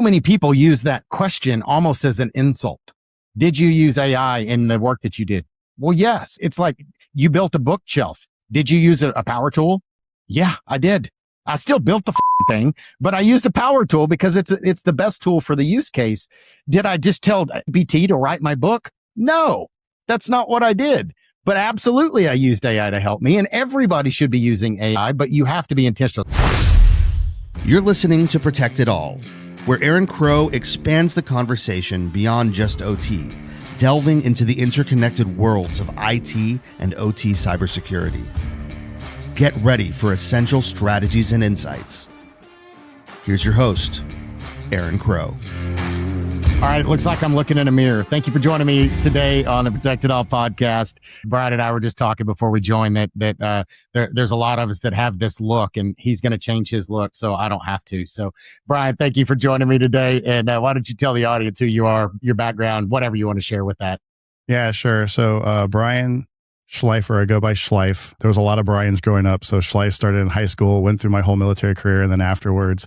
many people use that question almost as an insult. Did you use AI in the work that you did? Well, yes. It's like you built a bookshelf. Did you use a power tool? Yeah, I did. I still built the thing, but I used a power tool because it's the best tool for the use case. Did I just tell BT to write my book? No, that's not what I did. But absolutely, I used AI to help me, and everybody should be using AI, but you have to be intentional. You're listening to Protect It All, where Aaron Crow expands the conversation beyond just OT, delving into the interconnected worlds of IT and OT cybersecurity. Get ready for essential strategies and insights. Here's your host, Aaron Crow. All right, it looks like I'm looking in a mirror. Thank you for joining me today on the Protect It All podcast. Brian and I were just talking before we joined that there's a lot of us that have this look, and he's going to change his look, so I don't have to. So, Brian, thank you for joining me today. And why don't you tell the audience who you are, your background, whatever you want to share with that? Yeah, sure. So, Brian Schleifer, I go by Schleif. There was a lot of Brians growing up. So Schleif started in high school, went through my whole military career, and then afterwards,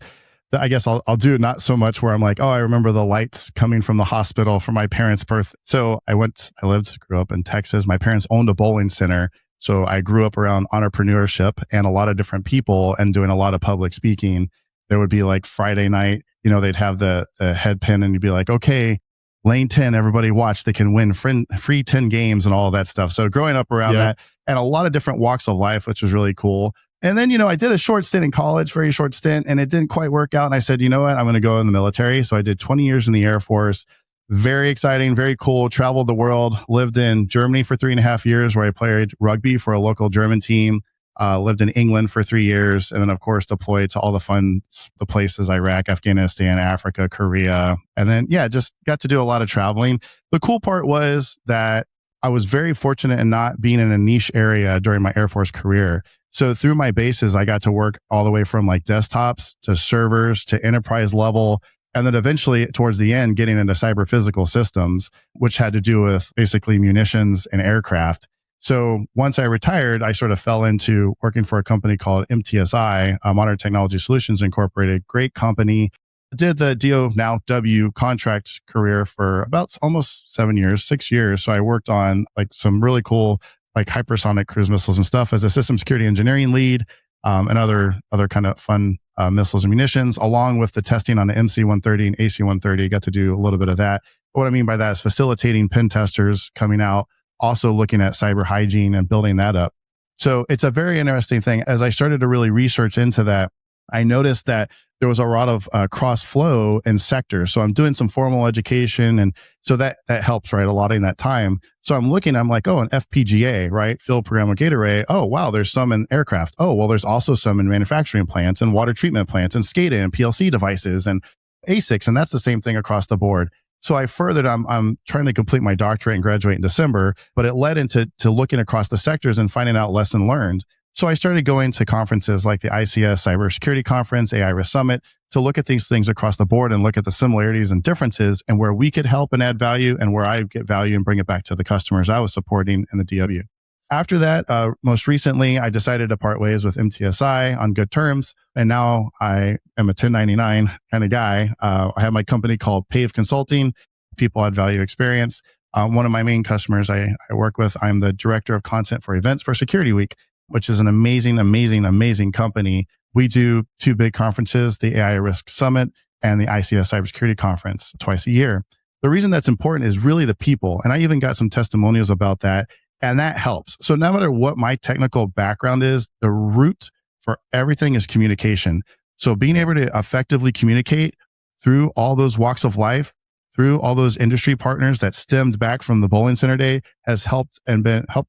I guess I'll do not so much where I'm like, oh, I remember the lights coming from the hospital for my parents' birth. So grew up in Texas. My parents owned a bowling center. So I grew up around entrepreneurship and a lot of different people and doing a lot of public speaking. There would be like Friday night, they'd have the head pin and you'd be like, okay, lane 10, everybody watch, they can win free 10 games and all of that stuff. So growing up around that and a lot of different walks of life, which was really cool. And then, I did a short stint in college, very short stint, and it didn't quite work out. And I said, you know what, I'm going to go in the military. So I did 20 years in the Air Force. Very exciting, very cool. Traveled the world, lived in Germany for 3.5 years where I played rugby for a local German team. Lived in England for 3 years. And then, of course, deployed to all the places, Iraq, Afghanistan, Africa, Korea. And then, just got to do a lot of traveling. The cool part was that I was very fortunate in not being in a niche area during my Air Force career. So through my bases, I got to work all the way from like desktops to servers to enterprise level. And then eventually towards the end, getting into cyber physical systems, which had to do with basically munitions and aircraft. So once I retired, I sort of fell into working for a company called MTSI, Modern Technology Solutions Incorporated. Great company. Did the DO now W contract career for about almost 6 years. So I worked on like some really cool like hypersonic cruise missiles and stuff as a system security engineering lead, and other kind of fun missiles and munitions, along with the testing on the MC-130 and AC-130. Got to do a little bit of that. What I mean by that is facilitating pen testers coming out, also looking at cyber hygiene and building that up. So it's a very interesting thing. As I started to really research into that, I noticed that there was a lot of cross flow in sectors. So I'm doing some formal education. And so that helps, right? Allotting that time. So I'm like, oh, an FPGA, right? Field programmable gate array. Oh, wow. There's some in aircraft. Oh, well, there's also some in manufacturing plants and water treatment plants and SCADA and PLC devices and ASICs. And that's the same thing across the board. So I furthered, I'm trying to complete my doctorate and graduate in December, but it led into looking across the sectors and finding out lesson learned. So I started going to conferences like the ICS Cybersecurity Conference, AI Risk Summit, to look at these things across the board and look at the similarities and differences and where we could help and add value and where I get value and bring it back to the customers I was supporting in the DW. After that, most recently, I decided to part ways with MTSI on good terms. And now I am a 1099 kind of guy. I have my company called Pave Consulting, People Add Value Experience. One of my main customers I work with, I'm the director of content for events for Security Week, which is an amazing company. We do 2 big conferences, the AI Risk Summit and the ICS Cybersecurity Conference twice a year. The reason that's important is really the people. And I even got some testimonials about that, and that helps. So no matter what my technical background is, the root for everything is communication. So being able to effectively communicate through all those walks of life, through all those industry partners that stemmed back from the bowling center day has helped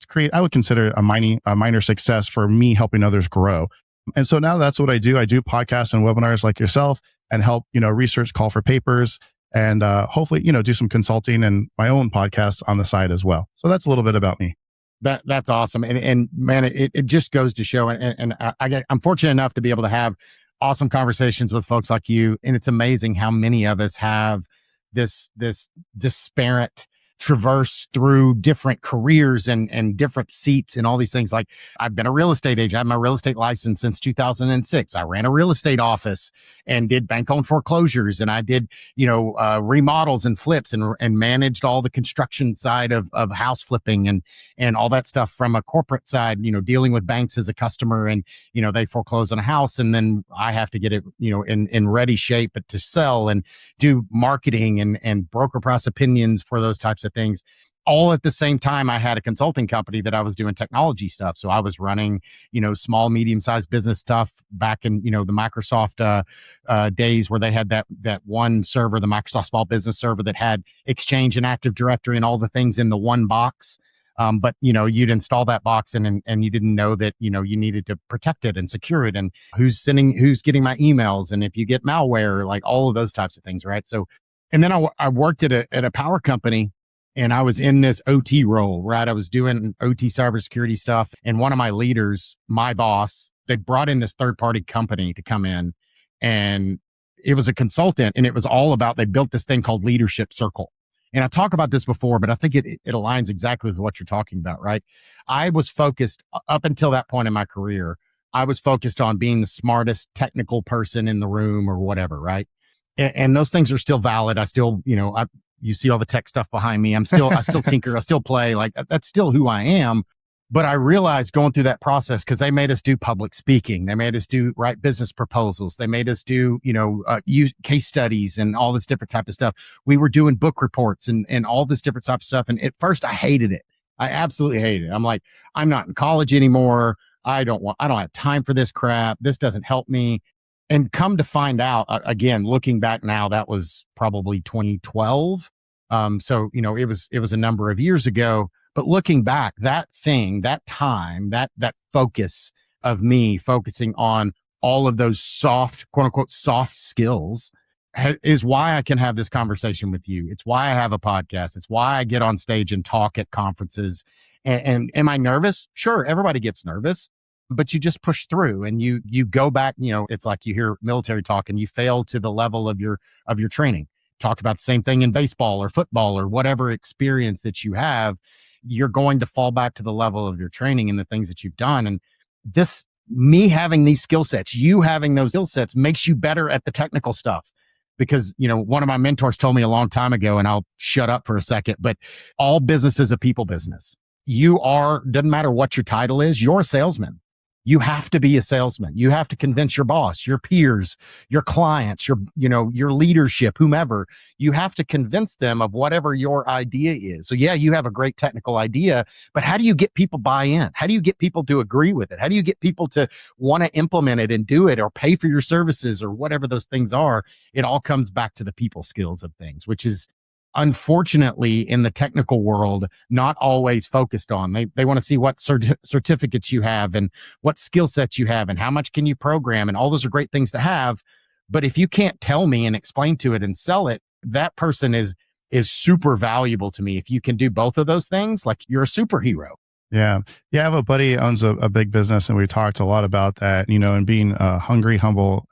create, I would consider a minor success for me helping others grow. And so now that's what I do. I do podcasts and webinars like yourself and help, research, call for papers, and hopefully, do some consulting and my own podcasts on the side as well. So that's a little bit about me. That's awesome. And man, it just goes to show, and I'm fortunate enough to be able to have awesome conversations with folks like you. And it's amazing how many of us have this disparate traverse through different careers and different seats and all these things. Like I've been a real estate agent. I have my real estate license since 2006. I ran a real estate office and did bank owned foreclosures. And I did, remodels and flips and managed all the construction side of house flipping and all that stuff from a corporate side, dealing with banks as a customer and, they foreclose on a house and then I have to get it, in ready shape to sell and do marketing and broker price opinions for those types of things. All at the same time, I had a consulting company that I was doing technology stuff. So I was running, small, medium-sized business stuff back in, the Microsoft days where they had that one server, the Microsoft Small Business Server that had Exchange and Active Directory and all the things in the one box. But you'd install that box and you didn't know that, you needed to protect it and secure it and who's getting my emails. And if you get malware, like all of those types of things. Right. So, and then I worked at a power company and I was in this OT role, right? I was doing OT cybersecurity stuff. And one of my leaders, my boss, they brought in this third party company to come in and it was a consultant and it was all about, they built this thing called Leadership Circle. And I talked about this before, but I think it aligns exactly with what you're talking about, right? I was focused up until that point in my career. I was focused on being the smartest technical person in the room or whatever, right? And those things are still valid. I still, you see all the tech stuff behind me. I still tinker. I still play. Like that's still who I am. But I realized going through that process, because they made us do public speaking. They made us write business proposals. They made us do, use case studies and all this different type of stuff. We were doing book reports and all this different type of stuff. And at first I hated it. I absolutely hated it. I'm like, I'm not in college anymore. I don't have time for this crap. This doesn't help me. And come to find out, again, looking back now, that was probably 2012. So, it was a number of years ago, but looking back, that time, that focus of me focusing on all of those soft, quote unquote, soft skills is why I can have this conversation with you. It's why I have a podcast. It's why I get on stage and talk at conferences. And am I nervous? Sure. Everybody gets nervous, but you just push through and you go back, it's like you hear military talk and you fail to the level of your training. Talked about the same thing in baseball or football or whatever experience that you have, you're going to fall back to the level of your training and the things that you've done. And me having these skill sets, you having those skill sets makes you better at the technical stuff. Because, one of my mentors told me a long time ago, and I'll shut up for a second, but all business is a people business. Doesn't matter what your title is, you're a salesman. You have to be a salesman. You have to convince your boss, your peers, your clients, your leadership, whomever. You have to convince them of whatever your idea is. So yeah, you have a great technical idea, but how do you get people buy in? How do you get people to agree with it? How do you get people to want to implement it and do it or pay for your services or whatever those things are? It all comes back to the people skills of things, which is unfortunately in the technical world, not always focused on. They want to see what certificates you have and what skill sets you have and how much can you program. And all those are great things to have. But if you can't tell me and explain to it and sell it, that person is super valuable to me. If you can do both of those things, like you're a superhero. Yeah. I have a buddy who owns a big business and we talked a lot about that, and being hungry, humble,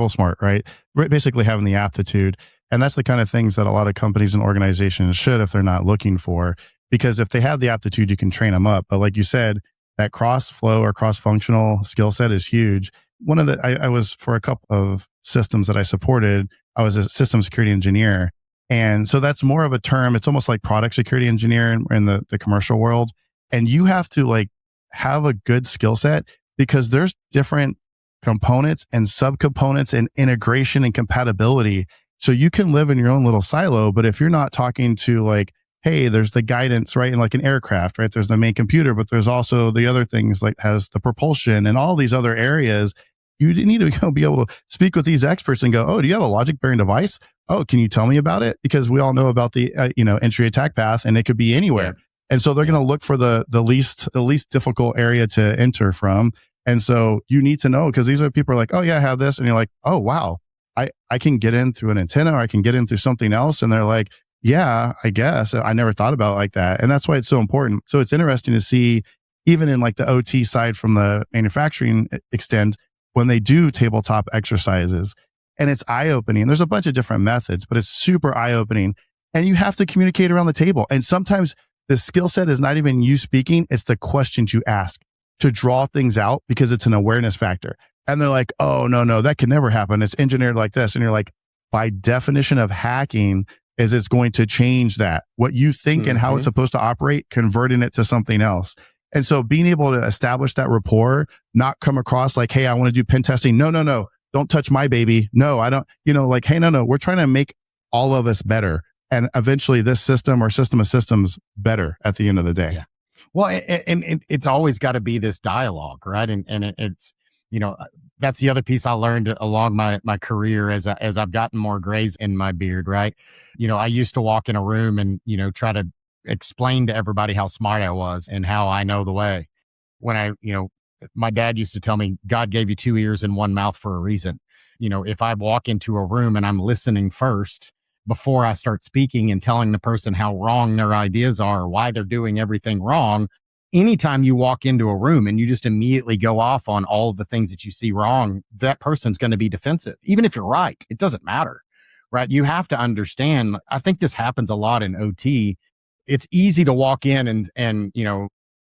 smart, right? Basically having the aptitude. And that's the kind of things that a lot of companies and organizations should, if they're not looking for, because if they have the aptitude, you can train them up. But like you said, that cross flow or cross functional skill set is huge. I was for a couple of systems that I supported, I was a system security engineer. And so that's more of a term. It's almost like product security engineer in the commercial world. And you have to have a good skill set because there's different components and subcomponents and integration and compatibility. So you can live in your own little silo, but if you're not talking to hey, there's the guidance, right? And like an aircraft, right? There's the main computer, but there's also the other things like has the propulsion and all these other areas. You need to be able to speak with these experts and go, oh, do you have a logic bearing device? Oh, can you tell me about it? Because we all know about the, entry attack path and it could be anywhere. Yeah. And so they're going to look for the least difficult area to enter from. And so you need to know, because these are people are like, oh yeah, I have this. And you're like, oh, wow. I can get in through an antenna or I can get in through something else. And they're like, yeah, I guess I never thought about it like that. And that's why it's so important. So it's interesting to see, even in the OT side from the manufacturing extent, when they do tabletop exercises, and it's eye-opening. There's a bunch of different methods, but it's super eye-opening. and you have to communicate around the table. And sometimes the skill set is not even you speaking. It's the questions you ask to draw things out because it's an awareness factor. And they're like, oh, no, that can never happen. It's engineered like this. And you're like, by definition of hacking is it's going to change that. What you think and how it's supposed to operate, converting it to something else. And so being able to establish that rapport, not come across like, hey, I want to do pen testing. No, don't touch my baby. No, I don't, like, hey, no, we're trying to make all of us better. And eventually this system or system of systems better at the end of the day. Yeah. Well, and it's always got to be this dialogue, right? And it's, that's the other piece I learned along my career as I've gotten more grays in my beard, right? I used to walk in a room and, try to explain to everybody how smart I was and how I know the way. When my dad used to tell me, God gave you 2 ears and 1 mouth for a reason. If I walk into a room and I'm listening first before I start speaking and telling the person how wrong their ideas are or why they're doing everything wrong, anytime you walk into a room and you just immediately go off on all of the things that you see wrong, that person's going to be defensive. Even if you're right, it doesn't matter, right? You have to understand. I think this happens a lot in OT. It's easy to walk in and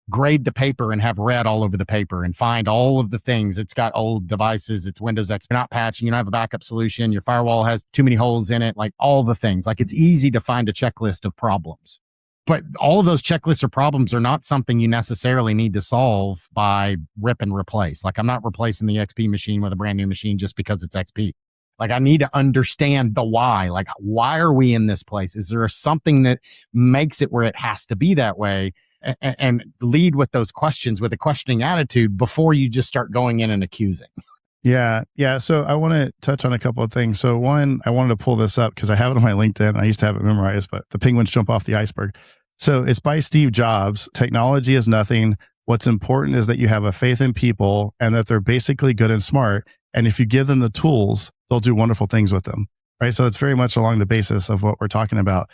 grade the paper and have red all over the paper and find all of the things. It's got old devices. It's Windows X. You're not patching. You don't have a backup solution. Your firewall has too many holes in it. Like all the things. Like it's easy to find a checklist of problems. But all of those checklists or problems are not something you necessarily need to solve by rip and replace. Like I'm not replacing the XP machine with a brand new machine just because it's XP. Like I need to understand the why. Like why are we in this place? Is there something that makes it where it has to be that way? And lead with those questions with a questioning attitude before you just start going in and accusing. Yeah. So I want to touch on a couple of things. So one, I wanted to pull this up because I have it on my LinkedIn. I used to have it memorized, but the penguins jump off the iceberg. So it's by Steve Jobs. Technology is nothing. What's important is that you have a faith in people and that they're basically good and smart. And if you give them the tools, they'll do wonderful things with them. Right. So it's very much along the basis of what we're talking about.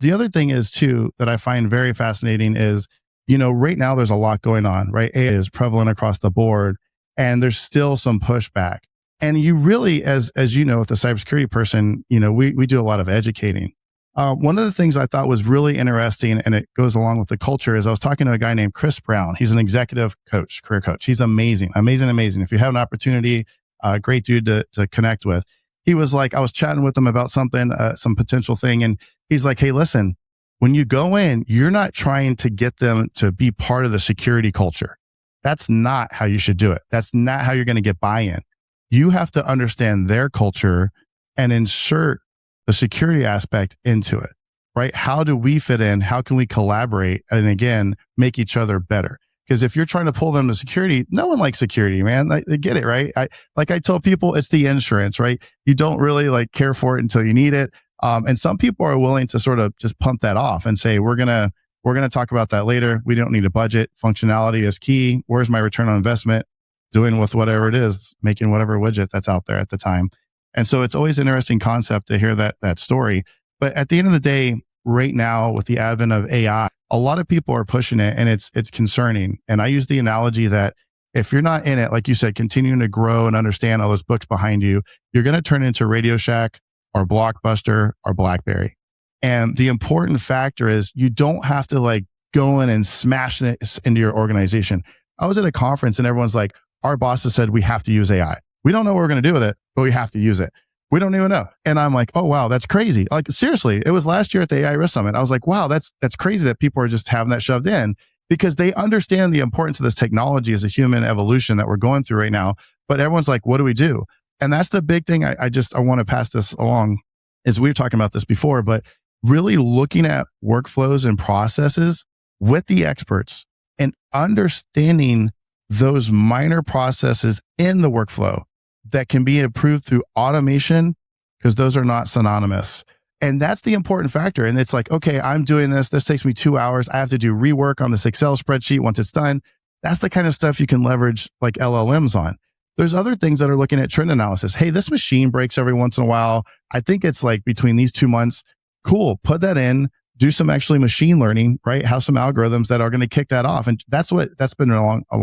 The other thing is too, that I find very fascinating is, right now there's a lot going on, right? AI is prevalent across the board and there's still some pushback. And you really, as you know, with the cybersecurity person, we do a lot of educating. One of the things I thought was really interesting, and it goes along with the culture, is I was talking to a guy named Chris Brown. He's an executive coach, career coach. He's amazing. If you have an opportunity, great dude to connect with. He was like, I was chatting with him about something, some potential thing. And he's like, hey, listen, when you go in, you're not trying to get them to be part of the security culture. That's not how you should do it. That's not how you're going to get buy-in. You have to understand their culture and insert the security aspect into it, right? How do we fit in? How can we collaborate? And again, make each other better. Because if you're trying to pull them to security, no one likes security, man. They get it, right? I tell people, it's the insurance, right? You don't really care for it until you need it. And some people are willing to sort of just pump that off and say, we're gonna talk about that later. We don't need a budget. Functionality is key. Where's my return on investment? Doing with whatever it is, making whatever widget that's out there at the time. And so it's always an interesting concept to hear that story. But at the end of the day, right now with the advent of AI, a lot of people are pushing it and it's concerning. And I use the analogy that if you're not in it, like you said, continuing to grow and understand all those books behind you, you're going to turn into Radio Shack or Blockbuster or BlackBerry. And the important factor is you don't have to go in and smash it into your organization. I was at a conference and everyone's like, our bosses said we have to use AI. We don't know what we're going to do with it, but we have to use it. We don't even know. And I'm like, oh, wow, that's crazy. Seriously, it was last year at the AI Risk Summit. I was like, wow, that's crazy that people are just having that shoved in because they understand the importance of this technology as a human evolution that we're going through right now. But everyone's like, what do we do? And that's the big thing. I want to pass this along is we were talking about this before, but really looking at workflows and processes with the experts and understanding those minor processes in the workflow that can be improved through automation, because those are not synonymous. And that's the important factor. And it's like, okay, I'm doing this. This takes me 2 hours. I have to do rework on this Excel spreadsheet once it's done. That's the kind of stuff you can leverage like LLMs on. There's other things that are looking at trend analysis. Hey, this machine breaks every once in a while. I think it's between these 2 months. Cool. Put that in. Do some actually machine learning, right? Have some algorithms that are going to kick that off. And that's been around a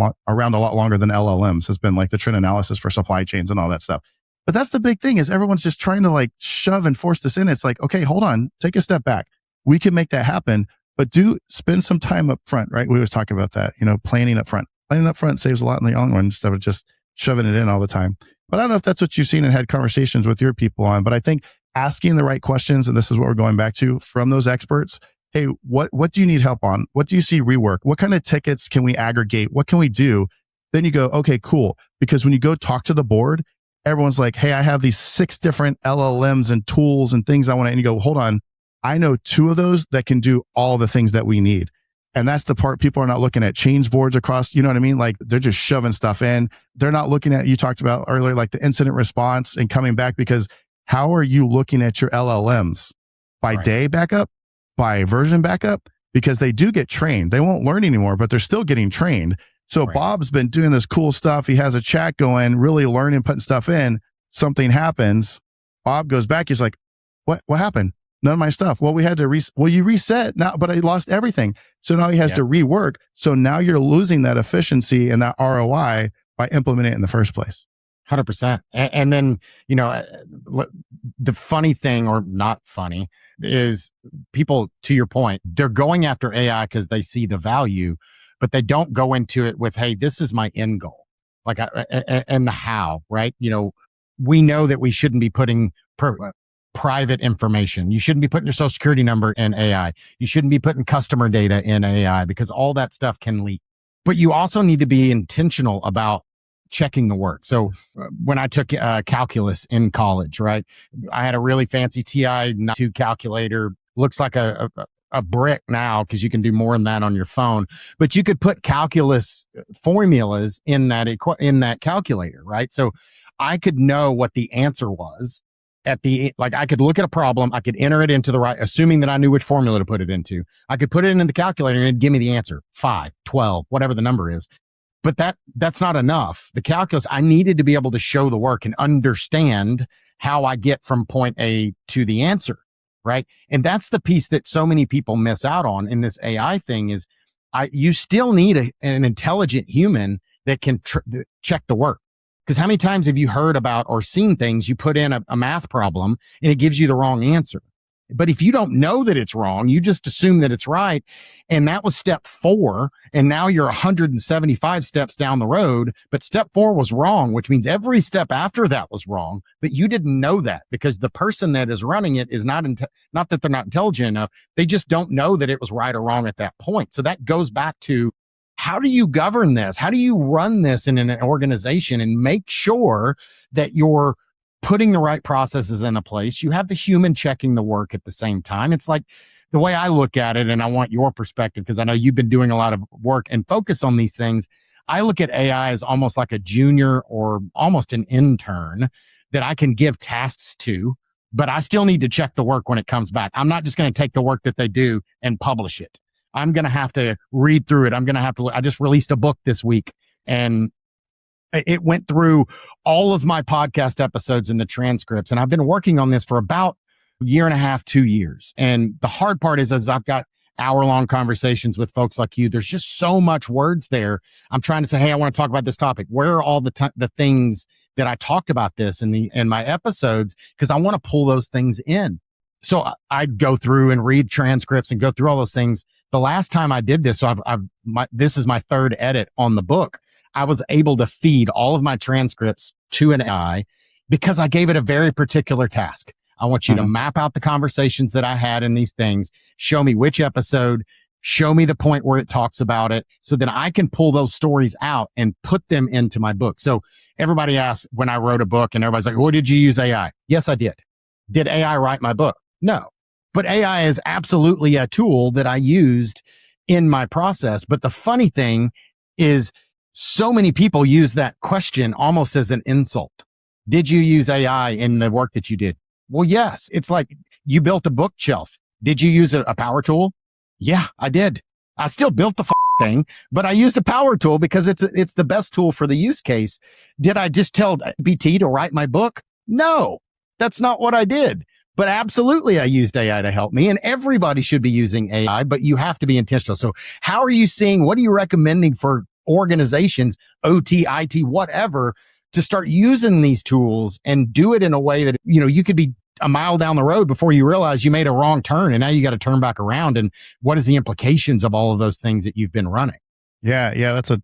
lot longer than LLMs has been, like the trend analysis for supply chains and all that stuff. But that's the big thing is everyone's just trying to like shove and force this in. It's like, okay, hold on, take a step back. We can make that happen, but do spend some time up front, right? We was talking about that, planning up front. Planning up front saves a lot in the long run instead of just shoving it in all the time. But I don't know if that's what you've seen and had conversations with your people on, but I think asking the right questions, and this is what we're going back to from those experts. Hey, what do you need help on? What do you see rework? What kind of tickets can we aggregate? What can we do? Then you go, okay, cool. Because when you go talk to the board, everyone's like, hey, I have these 6 different LLMs and tools and things I want to, and you go, hold on. I know 2 of those that can do all the things that we need. And that's the part people are not looking at change boards across, you know what I mean? Like they're just shoving stuff in. They're not looking at, you talked about earlier, like the incident response and coming back, because how are you looking at your LLMs? By day backup? By version backup? Because they do get trained. They won't learn anymore, but they're still getting trained. So Bob's been doing this cool stuff. He has a chat going, really learning, putting stuff in. Something happens. Bob goes back. He's like, what happened? None of my stuff. Well, we had to you reset now, but I lost everything. So now he has to rework. So now you're losing that efficiency and that ROI by implementing it in the first place. 100%. And then, the funny thing, or not funny, is people, to your point, they're going after AI because they see the value, but they don't go into it with, hey, this is my end goal. Like, and the how, right? We know that we shouldn't be putting private information. You shouldn't be putting your social security number in AI. You shouldn't be putting customer data in AI because all that stuff can leak. But you also need to be intentional about checking the work. So when I took calculus in college, right, I had a really fancy TI 2 calculator. Looks like a brick now because you can do more than that on your phone. But you could put calculus formulas in that calculator, right? So I could know what the answer was. I could look at a problem, I could enter it into the right, assuming that I knew which formula to put it into. I could put it in the calculator and it'd give me the answer, 5, 12, whatever the number is. But that's not enough. The calculus, I needed to be able to show the work and understand how I get from point A to the answer, right? And that's the piece that so many people miss out on in this AI thing is you still need an intelligent human that can check the work. Because how many times have you heard about or seen things you put in a math problem and it gives you the wrong answer? But if you don't know that it's wrong, you just assume that it's right. And that was step 4. And now you're 175 steps down the road. But step 4 was wrong, which means every step after that was wrong. But you didn't know that because the person that is running it is not that they're not intelligent enough. They just don't know that it was right or wrong at that point. So that goes back to, how do you govern this? How do you run this in an organization and make sure that you're putting the right processes into place? You have the human checking the work at the same time. It's like the way I look at it, and I want your perspective because I know you've been doing a lot of work and focus on these things. I look at AI as almost like a junior or almost an intern that I can give tasks to, but I still need to check the work when it comes back. I'm not just going to take the work that they do and publish it. I'm going to have to read through it. I just released a book this week and it went through all of my podcast episodes and the transcripts. And I've been working on this for about a year and a half, 2 years. And the hard part is, as I've got hour-long conversations with folks like you, there's just so much words there. I'm trying to say, hey, I want to talk about this topic. Where are all the things that I talked about this in my episodes? Because I want to pull those things in. So I go through and read transcripts and go through all those things. The last time I did this, so this is my 3rd edit on the book. I was able to feed all of my transcripts to an AI because I gave it a very particular task. I want you to map out the conversations that I had in these things, show me which episode, show me the point where it talks about it so that I can pull those stories out and put them into my book. So everybody asks when I wrote a book and everybody's like, oh, did you use AI? Yes, I did. Did AI write my book? No. But AI is absolutely a tool that I used in my process. But the funny thing is so many people use that question almost as an insult. Did you use AI in the work that you did? Well, yes. It's like you built a bookshelf. Did you use a power tool? Yeah, I did. I still built the thing, but I used a power tool because it's the best tool for the use case. Did I just tell BT to write my book? No, that's not what I did. But absolutely, I used AI to help me, and everybody should be using AI, but you have to be intentional. So how are you seeing, what are you recommending for organizations, OT, IT, whatever, to start using these tools and do it in a way that, you could be a mile down the road before you realize you made a wrong turn and now you got to turn back around. And what is the implications of all of those things that you've been running? Yeah. It's a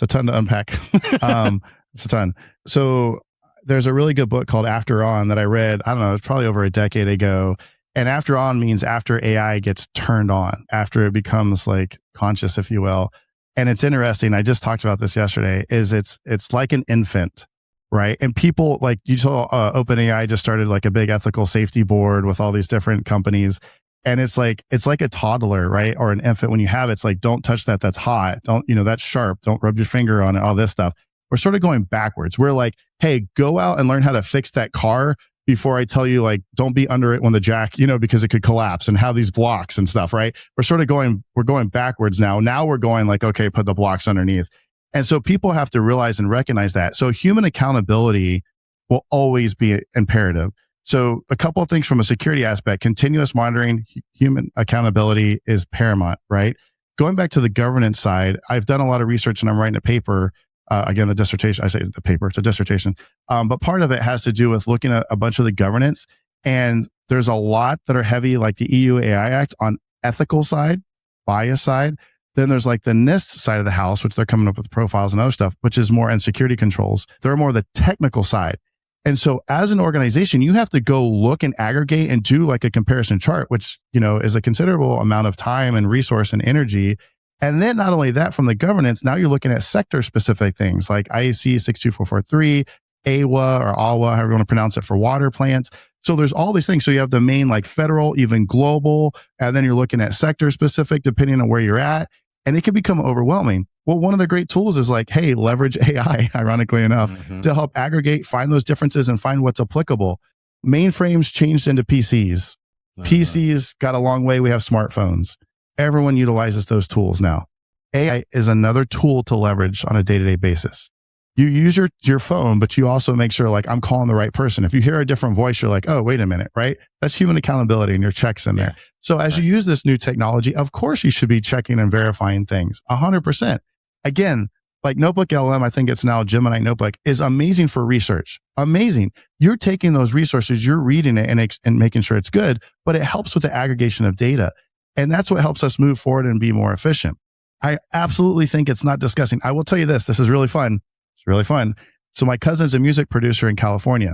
ton to unpack. It's a ton. So there's a really good book called After On that I read, I don't know, it's probably over a decade ago. And after on means after AI gets turned on, after it becomes like conscious, if you will. And it's interesting. I just talked about this yesterday, is it's like an infant, right? And people, like you saw, OpenAI just started like a big ethical safety board with all these different companies. And it's like a toddler, right? Or an infant. When you have it, it's like, don't touch that. That's hot. Don't, that's sharp. Don't rub your finger on it, all this stuff. We're sort of going backwards. We're like, hey, go out and learn how to fix that car before I tell you, like, don't be under it when the jack, because it could collapse and have these blocks and stuff, right? We're going backwards now. Now we're going like, okay, put the blocks underneath. And so people have to realize and recognize that. So human accountability will always be imperative. So a couple of things from a security aspect, continuous monitoring, human accountability is paramount, right? Going back to the governance side, I've done a lot of research and I'm writing a paper. Again, the dissertation, I say the paper, it's a dissertation. But part of it has to do with looking at a bunch of the governance. And there's a lot that are heavy, like the EU AI Act on ethical side, bias side. Then there's like the NIST side of the house, which they're coming up with profiles and other stuff, which is more in security controls. They're more the technical side. And so as an organization, you have to go look and aggregate and do like a comparison chart, which, is a considerable amount of time and resource and energy. And then not only that, from the governance, now you're looking at sector specific things like IEC 62443, AWA or AWA, however you want to pronounce it, for water plants. So there's all these things. So you have the main like federal, even global, and then you're looking at sector specific depending on where you're at. And it can become overwhelming. Well, one of the great tools is like, hey, leverage AI, ironically enough, to help aggregate, find those differences and find what's applicable. Mainframes changed into PCs. PCs got a long way. We have smartphones. Everyone utilizes those tools now. AI is another tool to leverage on a day-to-day basis. You use your phone, but you also make sure like I'm calling the right person. If you hear a different voice, you're like, oh, wait a minute, right? That's human accountability and your checks in there. So as you use this new technology, of course you should be checking and verifying things 100%. Again, like Notebook LM, I think it's now Gemini Notebook, is amazing for research. Amazing. You're taking those resources, you're reading it and making sure it's good, but it helps with the aggregation of data. And that's what helps us move forward and be more efficient. I absolutely think it's not disgusting. I will tell you this is really fun. It's really fun. So my cousin's a music producer in California.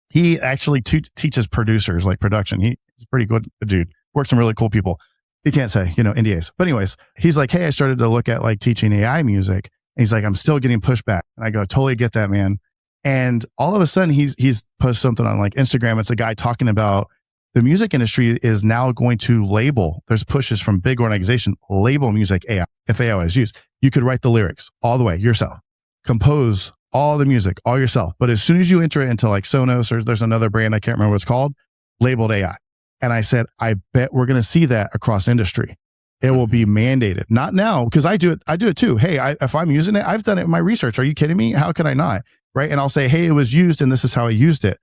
He actually teaches producers like production. He's a pretty good dude. Works with some really cool people. He can't say, NDAs. But anyways, he's like, hey, I started to look at like teaching AI music. And he's like, I'm still getting pushback. And I go, totally get that, man. And all of a sudden he's posted something on like Instagram. It's a guy talking about the music industry is now going to label. There's pushes from big organizations, label music AI. If AI is used, you could write the lyrics all the way yourself, compose all the music all yourself. But as soon as you enter it into like Sonos or there's another brand, I can't remember what it's called, labeled AI. And I said, I bet we're going to see that across industry. It will be mandated. Not now, because I do it too. Hey, if I'm using it, I've done it in my research. Are you kidding me? How could I not? Right. And I'll say, hey, it was used and this is how I used it.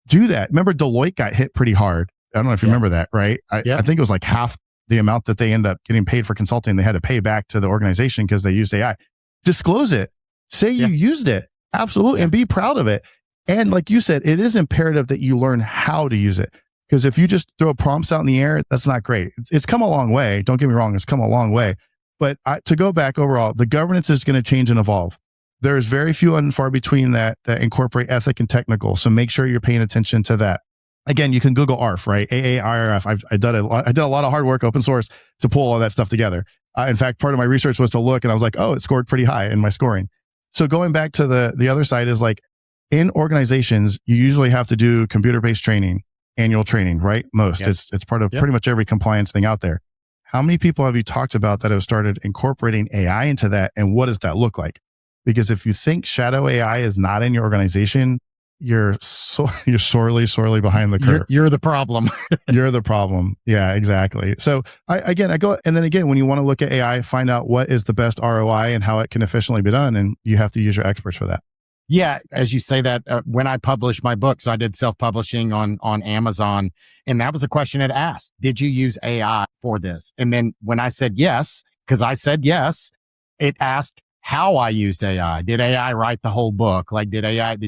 Do that. Remember, Deloitte got hit pretty hard. I don't know if you remember that, right? I think it was like half the amount that they end up getting paid for consulting. They had to pay back to the organization because they used AI. Disclose it. Say you used it. Absolutely. And be proud of it. And like you said, it is imperative that you learn how to use it. Because if you just throw prompts out in the air, that's not great. It's come a long way. Don't get me wrong. It's come a long way. But to go back overall, the governance is going to change and evolve. There's very few and far between that incorporate ethic and technical. So make sure you're paying attention to that. Again, you can Google ARF, right? AARF. I did a lot of hard work, open source, to pull all that stuff together. In fact, part of my research was to look and I was like, oh, it scored pretty high in my scoring. So going back to the other side is like in organizations, you usually have to do computer-based training, annual training, right? Most. Yep. It's part of pretty much every compliance thing out there. How many people have you talked about that have started incorporating AI into that? And what does that look like? Because if you think shadow AI is not in your organization, you're sorely behind the curve. You're the problem. You're the problem. Yeah, exactly. So I go, and then again, when you want to look at AI, find out what is the best ROI and how it can efficiently be done. And you have to use your experts for that. Yeah. As you say that, when I published my book, so I did self-publishing on Amazon, and that was a question it asked, did you use AI for this? And then when I said yes, because I said yes, it asked, how I used AI. Did AI write the whole book? Like, did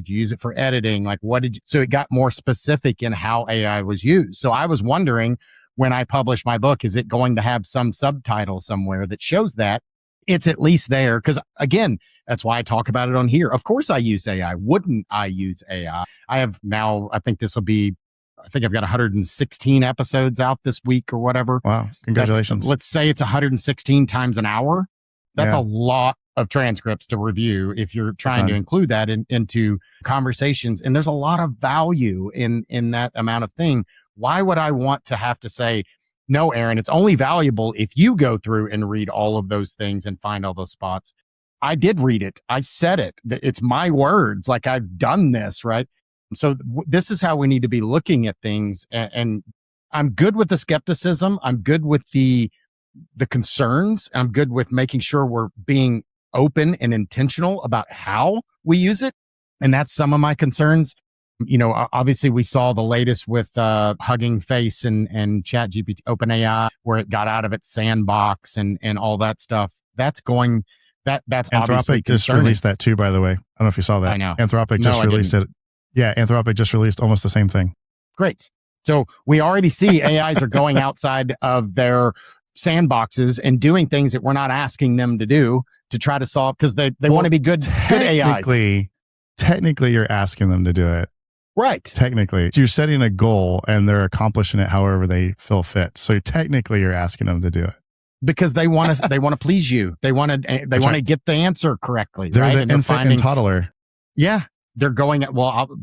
you use it for editing? Like, so it got more specific in how AI was used. So I was wondering, when I publish my book, is it going to have some subtitle somewhere that shows that it's at least there? Because again, that's why I talk about it on here. Of course I use AI. Wouldn't I use AI? I have now, I think I've got 116 episodes out this week or whatever. Wow. Congratulations. Let's say it's 116 times an hour. That's a lot of transcripts to review if you're trying to include that into conversations. And there's a lot of value in that amount of thing. Why would I want to have to say, no, Aaron, it's only valuable if you go through and read all of those things and find all those spots. I did read it. I said it. It's my words. Like, I've done this, right? So this is how we need to be looking at things. And I'm good with the skepticism. I'm good with the concerns. I'm good with making sure we're being open and intentional about how we use it. And that's some of my concerns. You know, obviously we saw the latest with Hugging Face and ChatGPT, OpenAI, where it got out of its sandbox and all that stuff. That's obviously Anthropic just released that too, by the way. I don't know if you saw that. I know. Anthropic just released it. Yeah, Anthropic just released almost the same thing. Great. So we already see AIs are going outside of their sandboxes and doing things that we're not asking them to do to try to solve, because they want to be good AIs. Technically, you're asking them to do it. Right. Technically, you're setting a goal and they're accomplishing it however they feel fit. So technically, you're asking them to do it because they want to please you. They want to get the answer correctly. They're right? the infant and toddler. Yeah. They're going,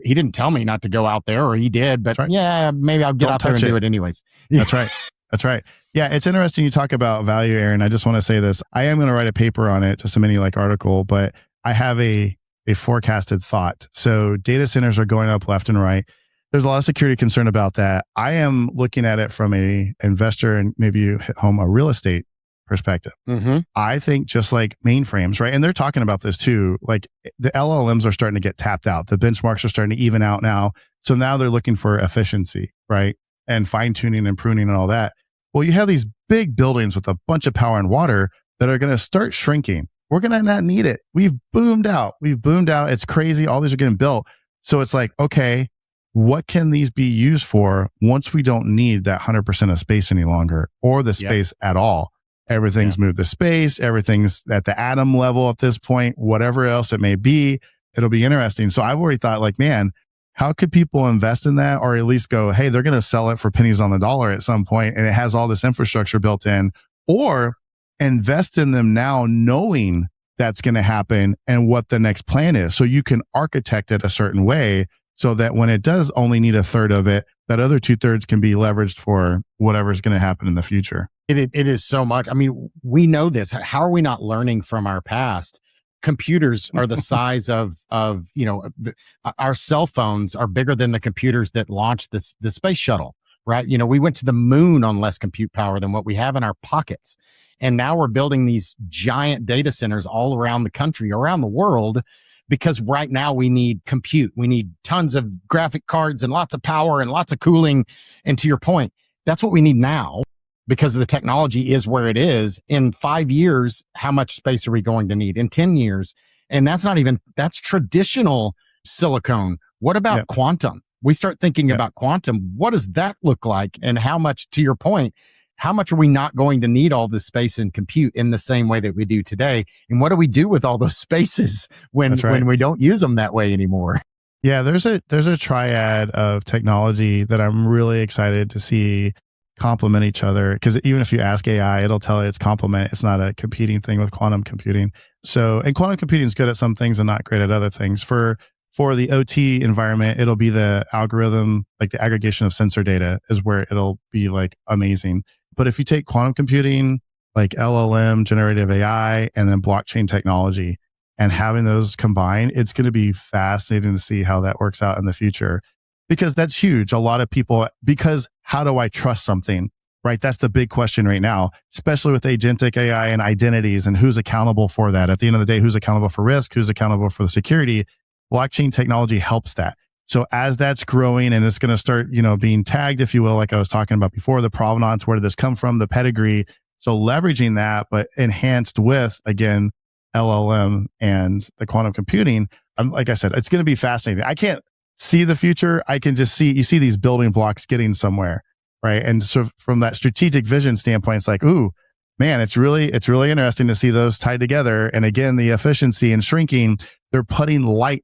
he didn't tell me not to go out there, or he did, but yeah, maybe I'll get out there and do it anyways. That's right. That's right. Yeah. It's interesting you talk about value, Aaron. I just want to say this. I am going to write a paper on it, just a mini article, but I have a forecasted thought. So data centers are going up left and right. There's a lot of security concern about that. I am looking at it from a investor, and maybe you hit home, a real estate perspective. Mm-hmm. I think just like mainframes, right? And they're talking about this too. Like the LLMs are starting to get tapped out. The benchmarks are starting to even out now. So now they're looking for efficiency, right? And fine tuning and pruning and all that. Well, you have these big buildings with a bunch of power and water that are going to start shrinking. We're going to not need it. We've boomed out. It's crazy. All these are getting built. So it's like, okay, what can these be used for once we don't need that 100% of space any longer, or the space at all? Everything's moved to space. Everything's at the atom level at this point, whatever else it may be. It'll be interesting. So I've already thought, like, man, how could people invest in that, or at least go, hey, they're going to sell it for pennies on the dollar at some point, and it has all this infrastructure built in, or invest in them now knowing that's going to happen and what the next plan is. So you can architect it a certain way so that when it does only need a third of it, that other 2/3 can be leveraged for whatever's going to happen in the future. It is so much. I mean, we know this. How are we not learning from our past? Computers are the size of our cell phones are bigger than the computers that launched the space shuttle, right? You know, we went to the moon on less compute power than what we have in our pockets. And now we're building these giant data centers all around the country, around the world, because right now we need compute. We need tons of graphic cards and lots of power and lots of cooling. And to your point, that's what we need now, because the technology is where it is. In 5 years, how much space are we going to need? In 10 years? And that's traditional silicone. What about quantum? We start thinking about quantum. What does that look like? And how much, to your point, how much are we not going to need all this space and compute in the same way that we do today? And what do we do with all those spaces when we don't use them that way anymore? Yeah, there's a triad of technology that I'm really excited to see complement each other. Because even if you ask AI, it'll tell you it's complement. It's not a competing thing with quantum computing. So, and quantum computing is good at some things and not great at other things. For the OT environment, it'll be the algorithm, like the aggregation of sensor data is where it'll be like amazing. But if you take quantum computing, like LLM, generative AI, and then blockchain technology, and having those combined, it's going to be fascinating to see how that works out in the future, because that's huge. A lot of people, because how do I trust something, right? That's the big question right now, especially with agentic AI and identities and who's accountable for that. At the end of the day, who's accountable for risk? Who's accountable for the security? Blockchain technology helps that. So as that's growing and it's going to start, being tagged, if you will, like I was talking about before, the provenance, where did this come from, the pedigree. So leveraging that, but enhanced with, again, LLM and the quantum computing, like I said, it's going to be fascinating. I can't see the future. I can just you see these building blocks getting somewhere, right? And so from that strategic vision standpoint, it's like, ooh, man, it's really interesting to see those tied together. And again, the efficiency and shrinking, they're putting light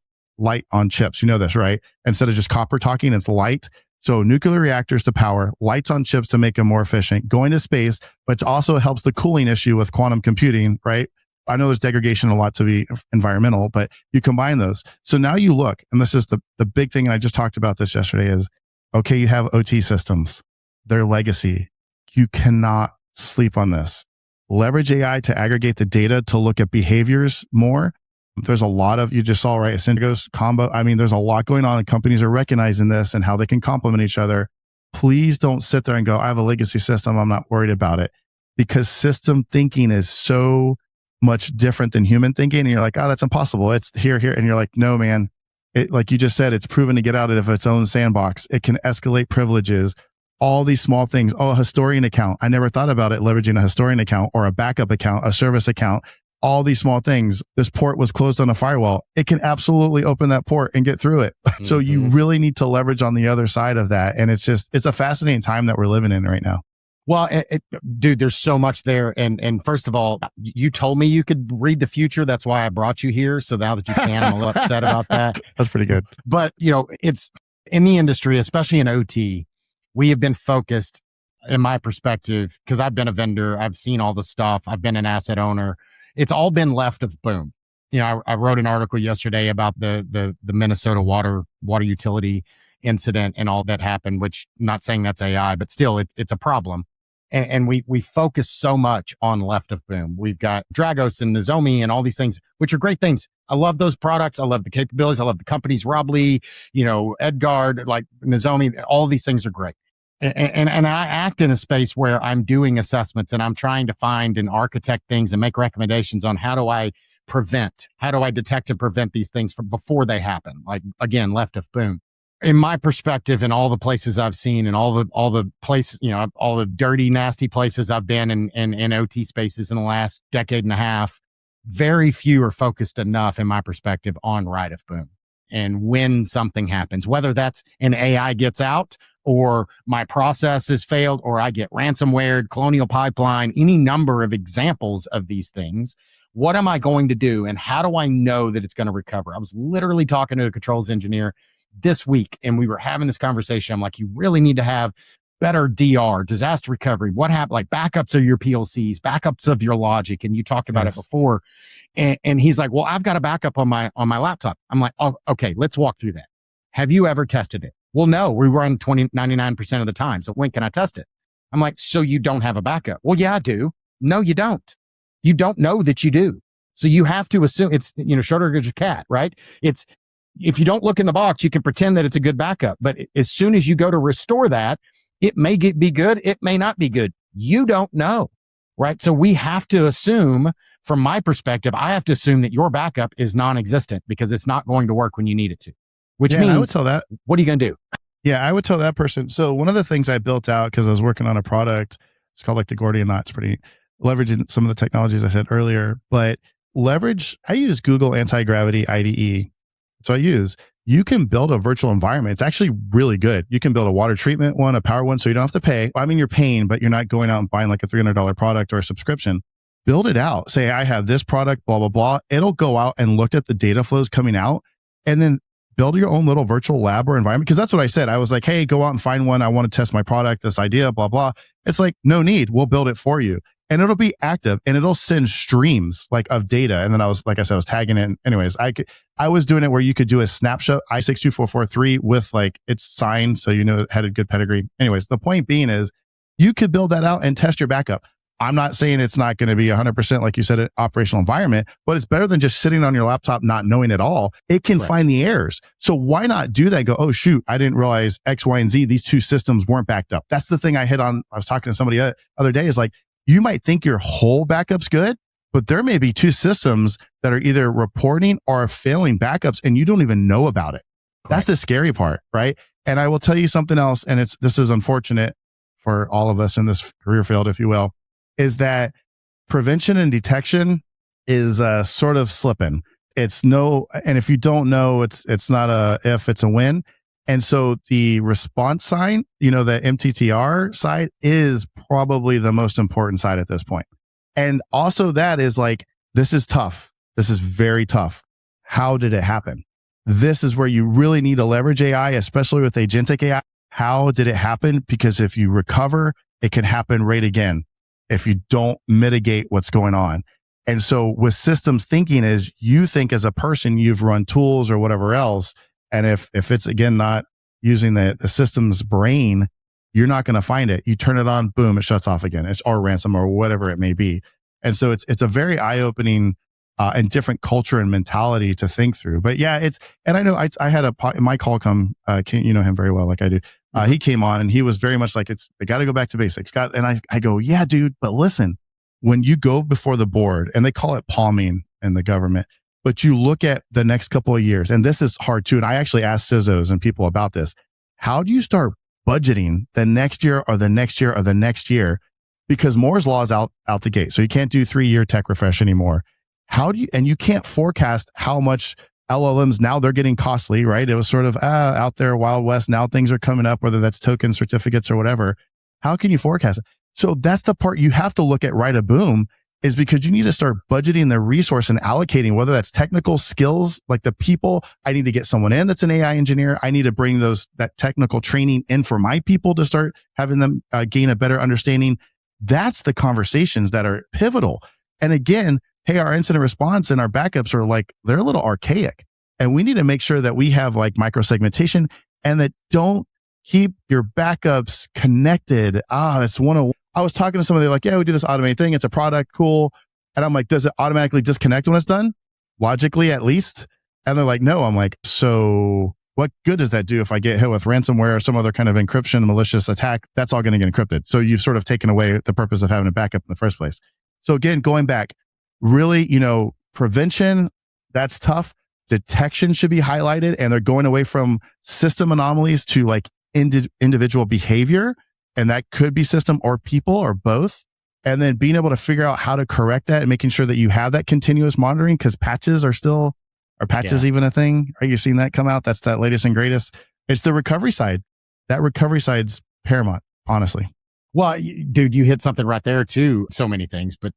on chips. You know this, right? Instead of just copper talking, it's light. So nuclear reactors to power, lights on chips to make them more efficient, going to space, but it also helps the cooling issue with quantum computing, right? I know there's degradation a lot to be environmental, but you combine those. So now you look, and this is the big thing, and I just talked about this yesterday, is, okay, you have OT systems, their legacy. You cannot sleep on this. Leverage AI to aggregate the data to look at behaviors more. There's a lot of, you just saw, right, Syndigo's combo. I mean, there's a lot going on, and companies are recognizing this and how they can complement each other. Please don't sit there and go, I have a legacy system, I'm not worried about it. Because system thinking is so much different than human thinking. And you're like, oh, that's impossible. It's here. And you're like, no, man. It, like you just said, it's proven to get out of its own sandbox. It can escalate privileges, all these small things. Oh, a historian account. I never thought about it leveraging a historian account or a backup account, a service account. All these small things. This port was closed on a firewall. It can absolutely open that port and get through it. Mm-hmm. So you really need to leverage on the other side of that. And it's a fascinating time that we're living in right now. Well, dude, there's so much there. And first of all, you told me you could read the future. That's why I brought you here. So now that you can, I'm a little upset about that. That's pretty good. But, it's in the industry, especially in OT, we have been focused, in my perspective, because I've been a vendor. I've seen all the stuff. I've been an asset owner. It's all been left of boom. I wrote an article yesterday about the Minnesota water utility incident and all that happened, which I'm not saying that's AI, but still it's a problem. And we focus so much on left of boom. We've got Dragos and Nozomi and all these things, which are great things. I love those products. I love the capabilities. I love the companies, Rob Lee, Edgard, like Nozomi, all these things are great. And I act in a space where I'm doing assessments and I'm trying to find and architect things and make recommendations on how do I detect and prevent these things from before they happen. Like, again, left of boom. In my perspective, in all the places I've seen and all the places, all the dirty, nasty places I've been in OT spaces in the last decade and a half, very few are focused enough, in my perspective, on right of boom. And when something happens, whether that's an AI gets out or my process has failed or I get ransomware, Colonial Pipeline, any number of examples of these things, what am I going to do? And how do I know that it's going to recover? I was literally talking to a controls engineer this week and we were having this conversation. I'm like, you really need to have better DR, disaster recovery. What happened? Like backups of your PLCs, backups of your logic. And you talked about it before. And he's like, well, I've got a backup on my laptop. I'm like, oh, okay, let's walk through that. Have you ever tested it? Well, no, we run 99% of the time. So when can I test it? I'm like, so you don't have a backup? Well, yeah, I do. No, you don't. You don't know that you do. So you have to assume it's, Schroeder gets your cat, right? It's, if you don't look in the box, you can pretend that it's a good backup. But as soon as you go to restore that, it may be good. It may not be good. You don't know, right? So we have to assume, from my perspective, I have to assume that your backup is non-existent because it's not going to work when you need it to, which means I would tell that. What are you going to do? Yeah, I would tell that person. So one of the things I built out, because I was working on a product, it's called like the Gordian knot. It's pretty leveraging some of the technologies I said earlier, but I use Google Anti-Gravity IDE. So you can build a virtual environment. It's actually really good. You can build a water treatment one, a power one, so you don't have to pay. I mean, you're paying, but you're not going out and buying like a $300 product or a subscription. Build it out. Say, I have this product, blah, blah, blah. It'll go out and look at the data flows coming out and then build your own little virtual lab or environment. Because that's what I said. I was like, hey, go out and find one. I want to test my product, this idea, blah, blah. It's like, no need. We'll build it for you. And it'll be active and it'll send streams like of data. And then I was tagging it. Anyways, I was doing it where you could do a snapshot I62443 with like it's signed. So, it had a good pedigree. Anyways, the point being is you could build that out and test your backup. I'm not saying it's not going to be 100%, like you said, an operational environment, but it's better than just sitting on your laptop, not knowing at all. It can find the errors. So why not do that? Go, oh, shoot, I didn't realize X, Y, and Z. These two systems weren't backed up. That's the thing I hit on. I was talking to somebody the other day is like, you might think your whole backup's good, but there may be two systems that are either reporting or failing backups and you don't even know about it. Correct. That's the scary part, right? And I will tell you something else, and this is unfortunate for all of us in this career field, if you will, is that prevention and detection is sort of slipping. It's no, and if you don't know, it's not a if, it's a when. And so the response side, the MTTR side is probably the most important side at this point. And also that is like, this is tough. This is very tough. How did it happen? This is where you really need to leverage AI, especially with agentic AI. How did it happen? Because if you recover, it can happen right again if you don't mitigate what's going on. And so with systems thinking is you think as a person, you've run tools or whatever else. And if it's again, not using the system's brain, you're not going to find it. You turn it on, boom, it shuts off again. It's or ransom or whatever it may be. And so it's a very eye-opening and different culture and mentality to think through. But yeah, and I know I had my call come, you know him very well, like I do. He came on and he was very much like, they got to go back to basics. And I go, yeah, dude, but listen, when you go before the board, and they call it palming in the government, but you look at the next couple of years, and this is hard too. And I actually asked CISOs and people about this. How do you start budgeting the next year or the next year or the next year? Because Moore's law is out the gate. So you can't do 3-year tech refresh anymore. And you can't forecast how much LLMs, now they're getting costly, right? It was sort of out there, Wild West. Now things are coming up, whether that's token certificates or whatever. How can you forecast it? So that's the part you have to look at right a boom, is because you need to start budgeting the resource and allocating, whether that's technical skills, like the people. I need to get someone in that's an AI engineer. I need to bring that technical training in for my people to start having them gain a better understanding. That's the conversations that are pivotal. And again, hey, our incident response and our backups are like, they're a little archaic. And we need to make sure that we have like microsegmentation and that don't keep your backups connected. That's I was talking to somebody like, yeah, we do this automated thing. It's a product. Cool. And I'm like, does it automatically disconnect when it's done? Logically, at least. And they're like, no. I'm like, so what good does that do if I get hit with ransomware or some other kind of encryption, malicious attack? That's all going to get encrypted. So you've sort of taken away the purpose of having a backup in the first place. So again, going back, really, prevention, that's tough. Detection should be highlighted, and they're going away from system anomalies to like individual behavior. And that could be system or people or both. And then being able to figure out how to correct that and making sure that you have that continuous monitoring, because patches are patches even a thing? Are you seeing that come out? That's that latest and greatest. It's the recovery side. That recovery side's paramount, honestly. Well, dude, you hit something right there too. So many things, but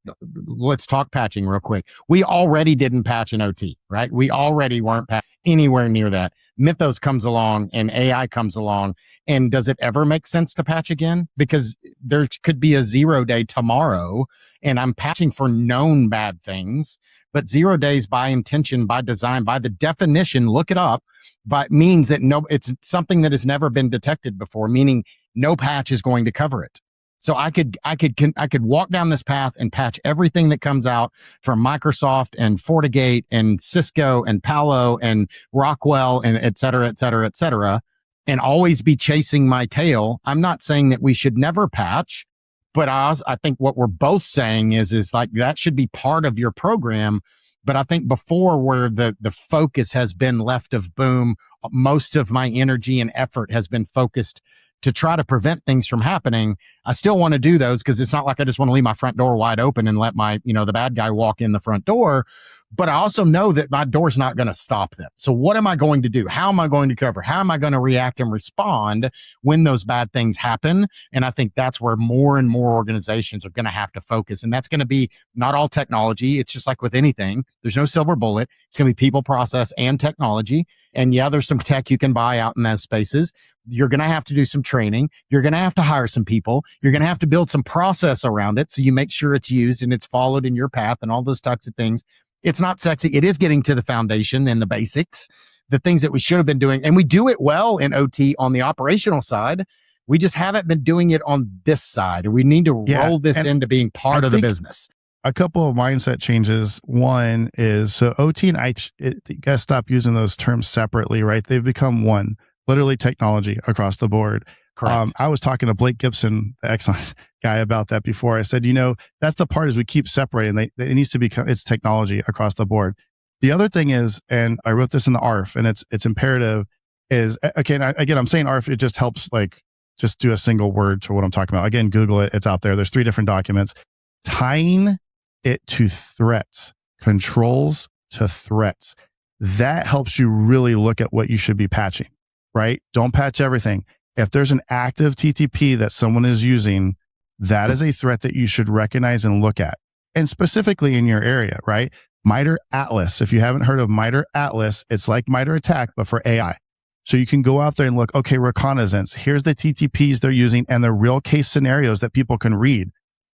let's talk patching real quick. We already didn't patch an OT, right? We already weren't anywhere near that. Mythos comes along and AI comes along. And does it ever make sense to patch again? Because there could be a 0 day tomorrow and I'm patching for known bad things, but 0 days by intention, by design, by the definition, look it up, but means that it's something that has never been detected before, meaning no patch is going to cover it. So I could walk down this path and patch everything that comes out from Microsoft and FortiGate and Cisco and Palo and Rockwell and et cetera, et cetera, et cetera, and always be chasing my tail. I'm not saying that we should never patch, but I think what we're both saying is like that should be part of your program. But I think before, where the focus has been left of boom, most of my energy and effort has been focused to try to prevent things from happening. I still want to do those because it's not like I just want to leave my front door wide open and let the bad guy walk in the front door. But I also know that my door's not going to stop them. So what am I going to do? How am I going to cover? How am I going to react and respond when those bad things happen? And I think that's where more and more organizations are going to have to focus. And that's going to be not all technology. It's just like with anything. There's no silver bullet. It's going to be people, process, and technology. And yeah, there's some tech you can buy out in those spaces. You're going to have to do some training. You're going to have to hire some people. You're going to have to build some process around it so you make sure it's used and it's followed in your path and all those types of things. It's not sexy. It is getting to the foundation and the basics, the things that we should have been doing. And we do it well in OT on the operational side. We just haven't been doing it on this side. We need to roll this into being part of the business. A couple of mindset changes. One is, so OT and IT, you guys stop using those terms separately, right? They've become one, literally technology across the board. Correct. I was talking to Blake Gibson, the excellent guy, about that before. I said, that's the part is we keep separating. It needs to become, it's technology across the board. The other thing is, and I wrote this in the ARF, and it's imperative, is, okay, again, I'm saying ARF, it just helps, like, just do a single word to what I'm talking about. Again, Google it. It's out there. There's 3 different documents. Tying it to threats. controls to threats. That helps you really look at what you should be patching, right? Don't patch everything. If there's an active TTP that someone is using, that is a threat that you should recognize and look at. And specifically in your area, right? MITRE Atlas. If you haven't heard of MITRE Atlas, it's like MITRE ATT&CK, but for AI. So you can go out there and look, okay, reconnaissance. Here's the TTPs they're using and the real case scenarios that people can read.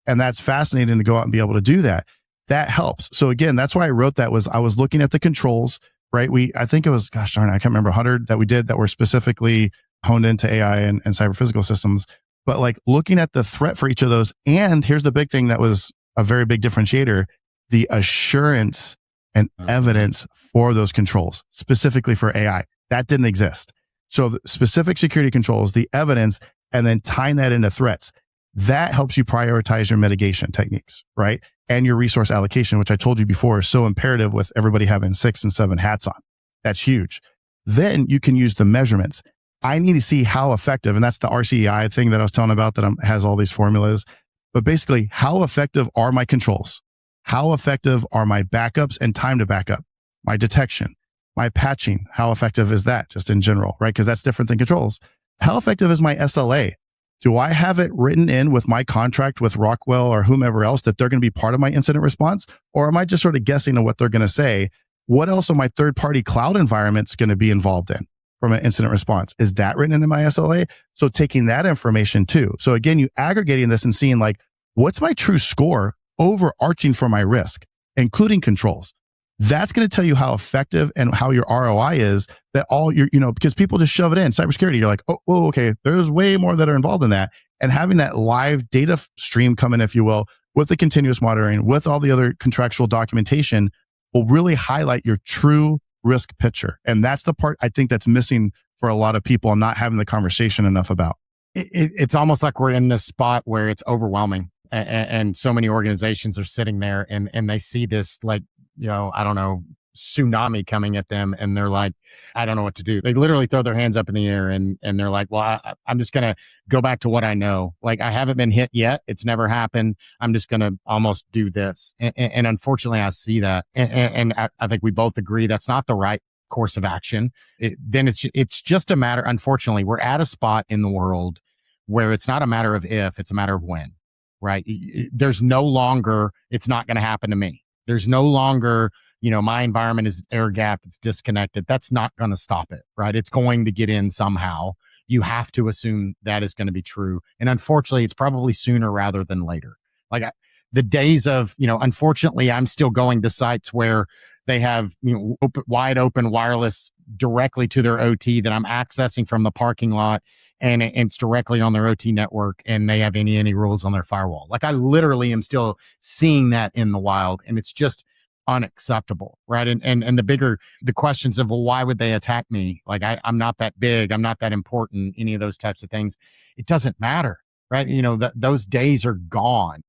And that's fascinating to go out and be able to do that. That helps. So again, that's why I wrote that was I was looking at the controls, right? I think it was, gosh darn, I can't remember 100 that we did that were specifically honed into AI and cyber physical systems, but like looking at the threat for each of those. And here's the big thing that was a very big differentiator, the assurance and evidence for those controls, specifically for AI. That didn't exist. So the specific security controls, the evidence, and then tying that into threats, that helps you prioritize your mitigation techniques, right? And your resource allocation, which I told you before is so imperative with everybody having 6 and 7 hats on. That's huge. Then you can use the measurements. I need to see how effective, and that's the RCEI thing that I was telling about that has all these formulas. But basically, how effective are my controls? How effective are my backups and time to backup? My detection, my patching, how effective is that just in general, right? Because that's different than controls. How effective is my SLA? Do I have it written in with my contract with Rockwell or whomever else that they're going to be part of my incident response? Or am I just sort of guessing on what they're going to say? What else are my third-party cloud environments going to be involved in from an incident response? Is that written into my SLA? So taking that information too. So again, you aggregating this and seeing like, what's my true score overarching for my risk, including controls? That's going to tell you how effective and how your ROI is, that all your, because people just shove it in cybersecurity. You're like, oh, okay, there's way more that are involved in that. And having that live data stream come in, if you will, with the continuous monitoring, with all the other contractual documentation will really highlight your true risk picture. And that's the part I think that's missing for a lot of people and not having the conversation enough about. It's almost like we're in this spot where it's overwhelming. And so many organizations are sitting there and they see this like, I don't know, tsunami coming at them. And they're like, I don't know what to do. They literally throw their hands up in the air and they're like, well, I'm just going to go back to what I know. Like I haven't been hit yet. It's never happened. I'm just going to almost do this. And unfortunately, I see that. And I think we both agree that's not the right course of action. Then it's just a matter, unfortunately, we're at a spot in the world where it's not a matter of if, it's a matter of when, right? There's no longer, it's not going to happen to me. There's no longer, my environment is air gapped, it's disconnected. That's not going to stop it, right? It's going to get in somehow. You have to assume that is going to be true. And unfortunately, it's probably sooner rather than later. Like the days of, unfortunately, I'm still going to sites where they have, wide open wireless directly to their OT that I'm accessing from the parking lot, and it's directly on their OT network, and they have any rules on their firewall. Like I literally am still seeing that in the wild, and it's just unacceptable, right? And the questions of, well, why would they attack me? Like I'm not that big, I'm not that important, any of those types of things. It doesn't matter, right? Those days are gone.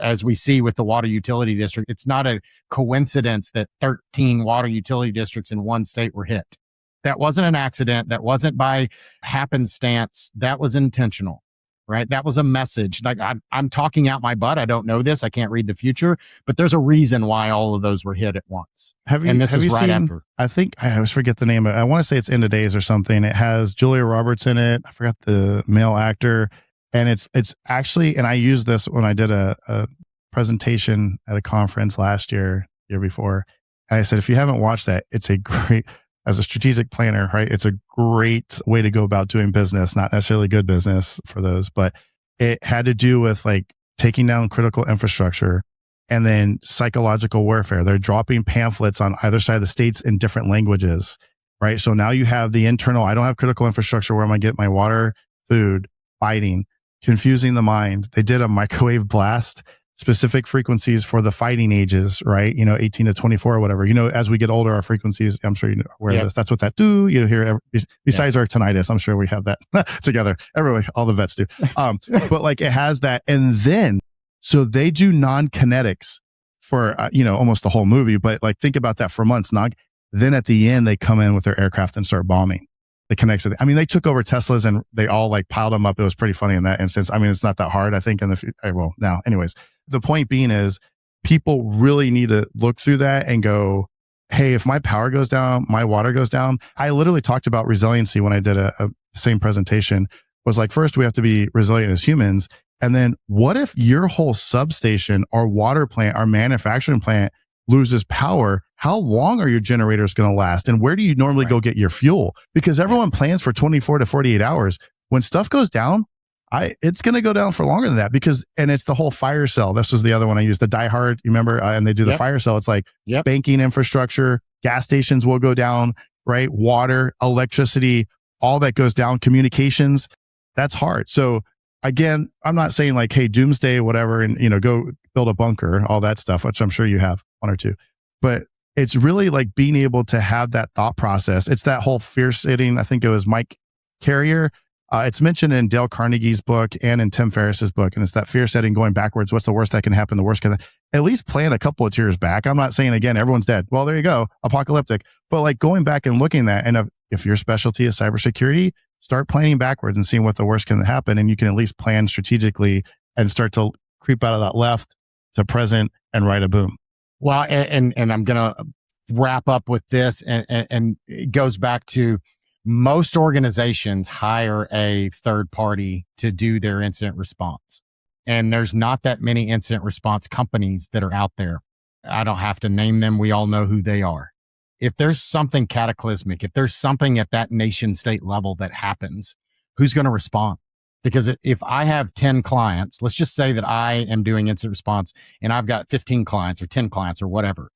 As we see with the water utility district, it's not a coincidence that 13 water utility districts in one state were hit. That wasn't an accident. That wasn't by happenstance. That was intentional, right? That was a message. Like I'm talking out my butt. I don't know this. I can't read the future, but there's a reason why all of those were hit at once. This is right after. I think I always forget the name of it. I want to say it's End of Days or something. It has Julia Roberts in it. I forgot the male actor. And it's actually, and I used this when I did a presentation at a conference year before. And I said, if you haven't watched that, it's a great, as a strategic planner, right? It's a great way to go about doing business, not necessarily good business for those, but it had to do with like taking down critical infrastructure and then psychological warfare. They're dropping pamphlets on either side of the states in different languages, right? So now you have the internal, I don't have critical infrastructure. Where am I getting my water, food, fighting? Confusing the mind. They did a microwave blast, specific frequencies for the fighting ages, right? 18 to 24 or whatever. As we get older, our frequencies, I'm sure you're aware of this. That's what that do. Hear besides our tinnitus, I'm sure we have that together. Everybody, all the vets do. But like it has that. And then, so they do non-kinetics for, almost the whole movie, but like think about that for months. Then at the end, they come in with their aircraft and start bombing. It connects to they took over Teslas and they all like piled them up. It was pretty funny in that instance. It's not that hard, I think, now anyways, the point being is people really need to look through that and go, hey, if my power goes down, my water goes down. I literally talked about resiliency when I did a same presentation. Was like, first we have to be resilient as humans. And then what if your whole substation, our water plant, our manufacturing plant loses power? How long are your generators going to last? And where do you normally go get your fuel? Because everyone plans for 24 to 48 hours. When stuff goes down, it's going to go down for longer than that and it's the whole fire cell. This was the other one I used, the Die Hard, you remember? And they do the fire cell. It's like banking infrastructure, gas stations will go down, right? Water, electricity, all that goes down, communications. That's hard. So again, I'm not saying like, hey, doomsday, whatever, and go build a bunker, all that stuff, which I'm sure you have one or two. But it's really like being able to have that thought process. It's that whole fear sitting. I think it was Mike Carrier. It's mentioned in Dale Carnegie's book and in Tim Ferriss's book. And it's that fear setting going backwards. What's the worst that can happen? The worst can at least plan a couple of tiers back. I'm not saying, again, everyone's dead. Well, there you go. Apocalyptic. But like going back and looking at that. And if your specialty is cybersecurity, start planning backwards and seeing what the worst can happen. And you can at least plan strategically and start to creep out of that left to present and write a boom. Well, and I'm going to wrap up with this. And it goes back to most organizations hire a third party to do their incident response. And there's not that many incident response companies that are out there. I don't have to name them. We all know who they are. If there's something cataclysmic, if there's something at that nation state level that happens, who's going to respond? Because if I have 10 clients, let's just say that I am doing incident response and I've got 15 clients or 10 clients or whatever,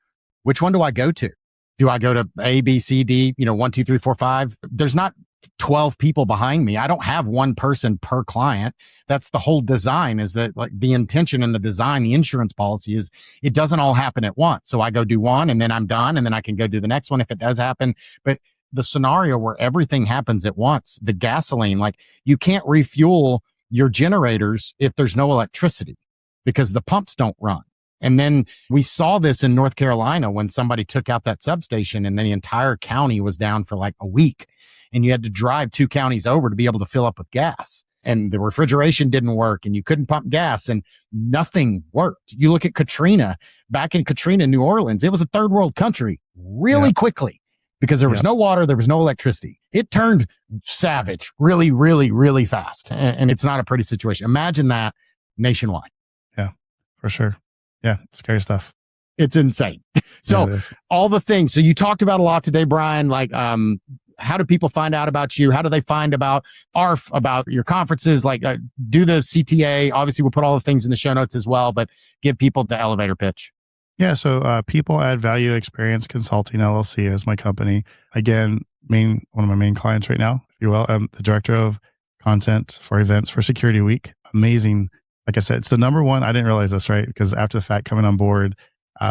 which one do I go to? Do I go to A, B, C, D, 1, 2, 3, 4, 5? There's not 12 people behind me. I don't have one person per client. That's the whole design, is that like the intention and the design, the insurance policy is it doesn't all happen at once. So I go do one and then I'm done and then I can go do the next one if it does happen. But the scenario where everything happens at once, the gasoline, like you can't refuel your generators if there's no electricity because the pumps don't run. And then we saw this in North Carolina when somebody took out that substation and then the entire county was down for like a week. And you had to drive 2 counties over to be able to fill up with gas. And the refrigeration didn't work and you couldn't pump gas and nothing worked. You look at Katrina, back in Katrina, New Orleans, it was a third world country really quickly because there was no water, there was no electricity. It turned savage really, really, really fast. And it's not a pretty situation. Imagine that nationwide. Yeah, for sure. Yeah, scary stuff. It's insane. So all the things. So you talked about a lot today, Brian, like how do people find out about you? How do they find about ARF, about your conferences? Like do the CTA. Obviously, we'll put all the things in the show notes as well, but give people the elevator pitch. Yeah, so People Add Value Experience Consulting LLC is my company. Again, one of my main clients right now, if you will. I'm the director of content for events for Security Week. Amazing. Like I said, it's the number one. I didn't realize this, right? Because after the fact, coming on board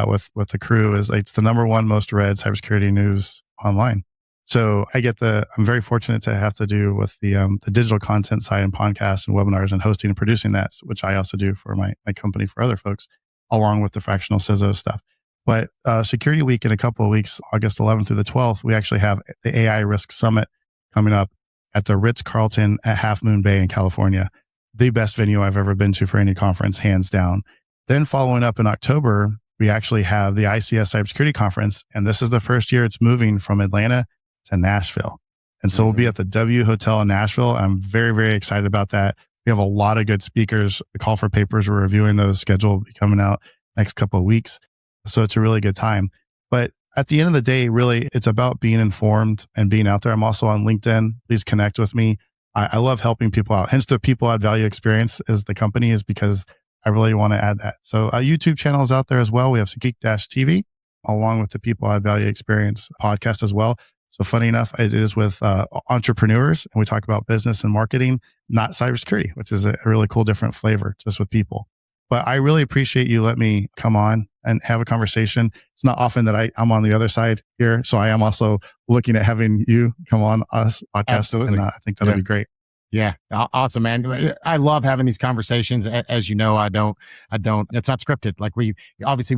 with the crew it's the number one most read cybersecurity news online. So I'm very fortunate to have to do with the digital content side and podcasts and webinars and hosting and producing that, which I also do for my company for other folks, along with the fractional CISO stuff. But Security Week in a couple of weeks, August 11th through the 12th, we actually have the AI Risk Summit coming up at the Ritz-Carlton at Half Moon Bay in California. The best venue I've ever been to for any conference, hands down. Then following up in October, we actually have the ICS Cybersecurity Conference. And this is the first year it's moving from Atlanta to Nashville. And so we'll be at the W Hotel in Nashville. I'm very, very excited about that. We have a lot of good speakers. The call for papers, we're reviewing those. Schedule will be coming out next couple of weeks. So it's a really good time. But at the end of the day, really, it's about being informed and being out there. I'm also on LinkedIn. Please connect with me. I love helping people out. Hence the People Add Value Experience as the company is because I really want to add that. So a YouTube channel is out there as well. We have Geek-TV along with the People Add Value Experience podcast as well. So funny enough, it is with entrepreneurs and we talk about business and marketing, not cybersecurity, which is a really cool, different flavor just with people. But I really appreciate you letting me come on and have a conversation. It's not often that I'm on the other side here. So I am also looking at having you come on us podcast. Absolutely. And I think that'll be great. Yeah. Awesome, man. I love having these conversations. As you know, it's not scripted. Like we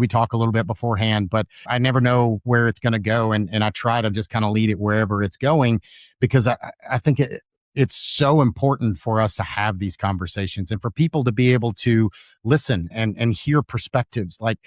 talk a little bit beforehand, but I never know where it's going to go. And I try to just kind of lead it wherever it's going because I think it's so important for us to have these conversations and for people to be able to listen and hear perspectives. Like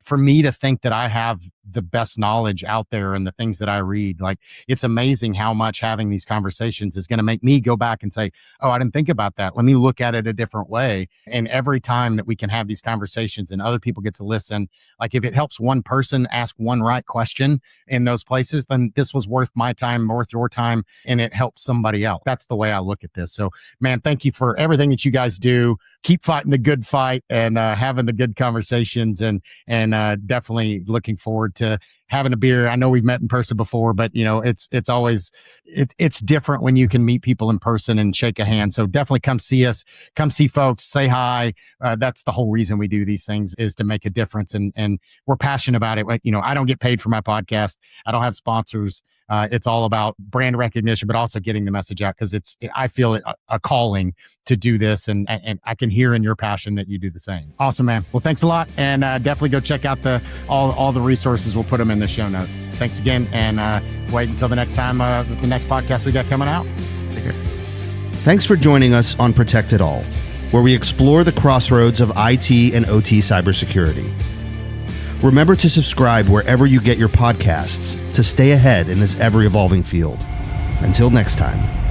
for me to think that I have the best knowledge out there and the things that I read, like it's amazing how much having these conversations is going to make me go back and say, oh, I didn't think about that. Let me look at it a different way. And every time that we can have these conversations and other people get to listen, like if it helps one person ask one right question in those places, then this was worth my time, worth your time, and it helps somebody else. That's the way I look at this. So, man, thank you for everything that you guys do. Keep fighting the good fight and having the good conversations, and definitely looking forward to having a beer. I know we've met in person before, but you know, it's always it's different when you can meet people in person and shake a hand. So definitely come see us, come see folks, say hi. That's the whole reason we do these things, is to make a difference, and we're passionate about it. You know, I don't get paid for my podcast. I don't have sponsors. It's all about brand recognition, but also getting the message out, because I feel it a calling to do this, and I can hear in your passion that you do the same. Awesome, man. Well, thanks a lot, and definitely go check out all the resources. We'll put them in the show notes. Thanks again, and wait until the next time, the next podcast we got coming out. Take care. Thanks for joining us on Protect It All, where we explore the crossroads of IT and OT cybersecurity. Remember to subscribe wherever you get your podcasts to stay ahead in this ever-evolving field. Until next time.